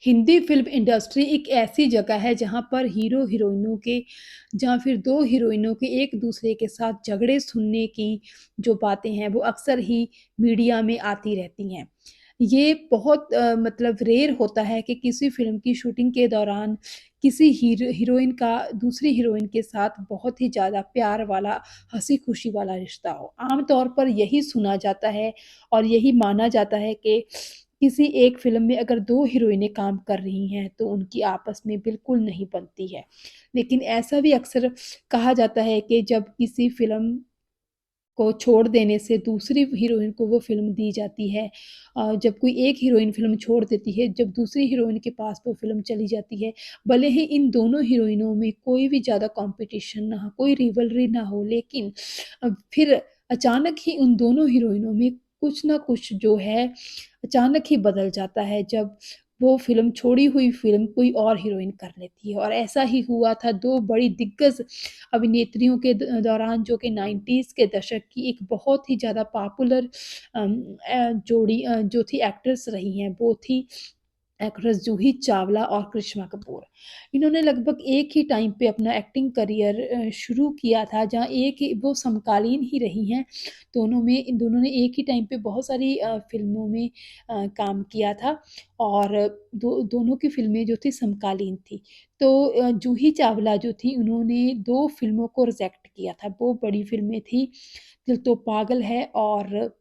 Hindi film industry एक ऐसी जगह है जहाँ पर हीरो-हीरोइनों के जहाँ फिर 2 हीरोइनों के एक-दूसरे के साथ झगड़े सुनने की जो बातें हैं, वो अक्सर ही मीडिया में आती रहती हैं। ये बहुत मतलब रेयर होता है कि किसी फ़िल्म की शूटिंग के दौरान किसी हीरोइन का दूसरी हीरोइन के साथ बहुत ही ज़्यादा प्यार वाला, हँसी-खुशी वाला रिश्ता हो। आम तौर पर यही सुना जाता है और यही माना जाता है कि किसी एक फ़िल्म में अगर 2 हीरोइनें काम कर रही हैं, तो उनकी आपस में बिल्कुल नहीं बनती है। लेकिन ऐसा भी अक्सर कहा जाता है कि जब किसी फ़िल्म को छोड़ देने से दूसरी हीरोइन को वो फ़िल्म दी जाती है। जब कोई एक हीरोइन फ़िल्म छोड़ देती है, जब दूसरी हीरोइन के पास वो फ़िल्म चली जाती है, भले ही इन दोनों हीरोइनों में कोई भी ज़्यादा कॉम्पिटिशन ना हो, कोई रिवलरी ना हो, लेकिन फिर अचानक ही उन दोनों हीरोइनों में कुछ न कुछ जो है, अचानक ही बदल जाता है जब वो फ़िल्म छोड़ी हुई फ़िल्म कोई और हीरोइन कर लेती है और ऐसा ही हुआ था 2 बड़ी दिग्गज अभिनेत्रियों के दौरान जो कि 90s के दशक की एक बहुत ही ज़्यादा पॉपुलर जोड़ी जो थी एक्ट्रेस रही हैं, वो थी एक्ट्रेस जूही चावला और करिश्मा कपूर। इन्होंने लगभग एक ही टाइम पे अपना एक्टिंग करियर शुरू किया था, जहाँ एक ही वो समकालीन ही रही हैं। इन दोनों ने एक ही टाइम पे बहुत सारी फ़िल्मों में काम किया था और दोनों की फ़िल्में जो थी समकालीन थी। तो जूही चावला जो थी उन्होंने 2 फ़िल्मों को रिजेक्ट किया था। वो बड़ी फ़िल्में थी दिल तो पागल है और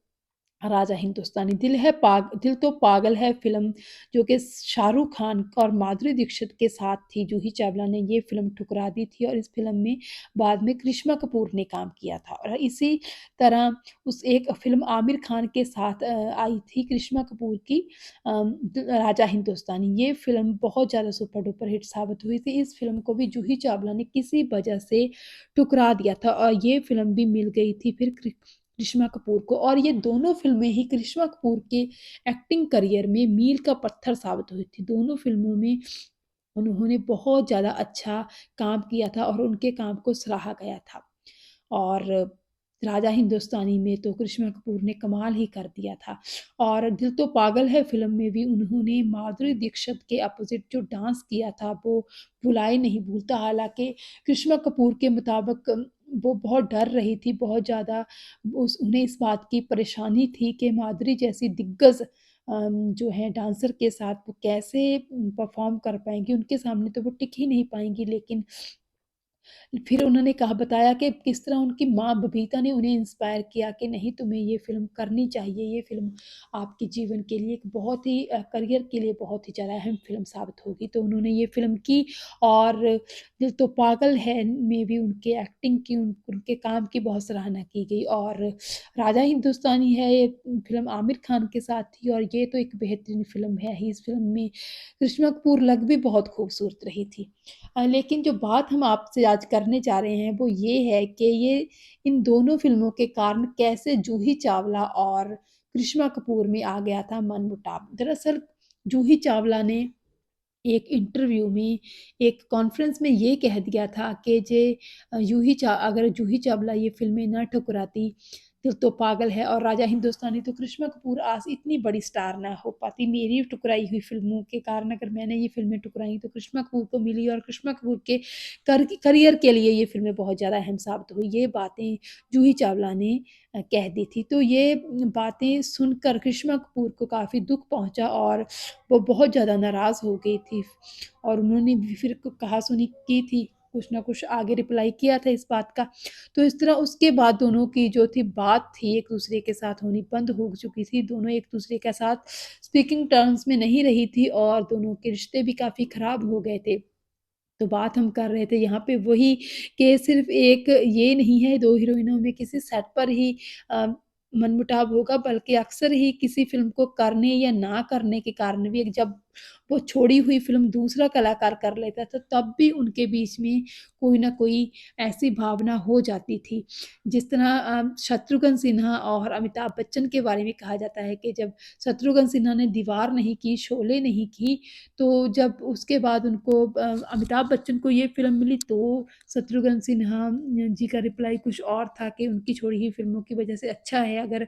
राजा हिंदुस्तानी। दिल तो पागल है फ़िल्म जो कि शाहरुख खान और माधुरी दीक्षित के साथ थी, जूही चावला ने ये फ़िल्म ठुकरा दी थी और इस फ़िल्म में बाद में करिश्मा कपूर ने काम किया था और इसी तरह उस एक फ़िल्म आमिर खान के साथ आई थी करिश्मा कपूर की राजा हिंदुस्तानी। ये फ़िल्म बहुत ज़्यादा सुपर डुपर हिट साबित हुई थी। इस फ़िल्म को भी जूही चावला ने किसी वजह से ठुकरा दिया था और ये फ़िल्म भी मिल गई थी फिर करिश्मा कपूर को और ये दोनों फ़िल्में ही करिश्मा कपूर के एक्टिंग करियर में मील का पत्थर साबित हुई थी। दोनों फ़िल्मों में उन्होंने बहुत ज़्यादा अच्छा काम किया था और उनके काम को सराहा गया था। और राजा हिंदुस्तानी में तो करिश्मा कपूर ने कमाल ही कर दिया था और दिल तो पागल है फ़िल्म में भी उन्होंने माधुरी दीक्षित के अपोज़िट जो डांस किया था वो भुलाए नहीं भूलता। हालाँकि करिश्मा कपूर के मुताबिक वो बहुत डर रही थी, बहुत ज़्यादा उस उन्हें इस बात की परेशानी थी कि माधुरी जैसी दिग्गज जो हैं डांसर के साथ वो कैसे परफ़ॉर्म कर पाएँगी, उनके सामने तो वो टिक ही नहीं पाएँगी। लेकिन फिर उन्होंने कहा बताया कि किस तरह उनकी माँ बबीता ने उन्हें इंस्पायर किया कि नहीं तुम्हें ये फ़िल्म करनी चाहिए, ये फ़िल्म आपके जीवन के लिए एक बहुत ही करियर के लिए बहुत ही ज़्यादा अहम फ़िल्म साबित होगी। तो उन्होंने ये फ़िल्म की और दिल तो पागल है में भी उनके एक्टिंग की उनके काम की बहुत सराहना की गई और राजा हिंदुस्तानी है ये फ़िल्म आमिर खान के साथ थी और ये तो एक बेहतरीन फ़िल्म है ही। इस फ़िल्म में करिश्मा कपूर लग भी बहुत खूबसूरत रही थी। लेकिन जो बात हम आपसे आज करने जा रहे हैं वो ये है कि ये इन दोनों फ़िल्मों के कारण कैसे जूही चावला और करिश्मा कपूर में आ गया था मनमुटाव। दरअसल जूही चावला ने एक इंटरव्यू में, एक कॉन्फ्रेंस में ये कह दिया था कि अगर जूही चावला ये फ़िल्में ना ठुकराती, दिल तो पागल है और राजा हिंदुस्तानी तो करिश्मा कपूर आज इतनी बड़ी स्टार ना हो पाती। मेरी ठुकराई हुई फ़िल्मों के कारण अगर मैंने ये फ़िल्में ठुकराई तो करिश्मा कपूर को मिली और करिश्मा कपूर के करियर के लिए ये फ़िल्में बहुत ज़्यादा अहम साबित हुई। ये बातें जूही चावला ने कह दी थी। तो ये बातें सुनकर करिश्मा कपूर को काफ़ी दुःख पहुँचा और वो बहुत ज़्यादा नाराज़ हो गई थी और उन्होंने भी फिर कहा-सुनी की थी, कुछ ना कुछ आगे रिप्लाई किया था इस बात का। तो इस तरह उसके बाद दोनों की जो थी बात थी एक-दूसरे के साथ होनी बंद हो चुकी थी। दोनों एक-दूसरे के साथ स्पीकिंग टर्म्स में नहीं रही थी और दोनों के रिश्ते भी काफ़ी ख़राब हो गए थे। तो बात हम कर रहे थे यहाँ पे वही कि सिर्फ़ एक ये नहीं है 2 हीरोइनों में किसी सेट पर ही अ, मनमुटाव होगा बल्कि अक्सर ही किसी फ़िल्म को करने या ना करने के कारण भी एक जब वो छोड़ी हुई फ़िल्म दूसरा कलाकार कर लेता था तब भी उनके बीच में कोई न कोई ऐसी भावना हो जाती थी। जिस तरह शत्रुघ्न सिन्हा और अमिताभ बच्चन के बारे में कहा जाता है कि जब शत्रुघ्न सिन्हा ने दीवार नहीं की, शोले नहीं की तो जब उसके बाद उनको अमिताभ बच्चन को ये फ़िल्म मिली तो शत्रुघ्न सिन्हा जी का रिप्लाई कुछ और था कि उनकी छोड़ी हुई फ़िल्मों की वज़ह से अच्छा है अगर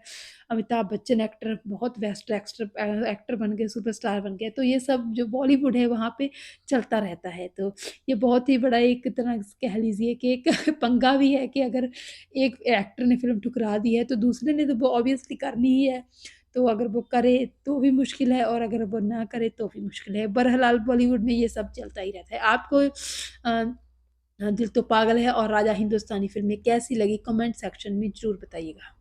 अमिताभ बच्चन एक्टर बहुत बेस्ट एक्टर बन गए, सुपरस्टार बन गए। तो ये ये सब जो बॉलीवुड है वहाँ पे चलता रहता है। तो ये बहुत ही बड़ा एक तरह से कह लीजिए कि एक पंगा भी है कि अगर एक एक्टर ने फ़िल्म ठुकरा दी है तो दूसरे ने तो वो ऑब्वियसली करनी ही है। तो अगर वो करे तो भी मुश्किल है और अगर वो ना करे तो भी मुश्किल है। बहरहाल बॉलीवुड में ये सब चलता ही रहता है। आपको दिल तो पागल है और राजा हिंदुस्तानी फ़िल्में कैसी लगी कमेंट सेक्शन में ज़रूर बताइएगा।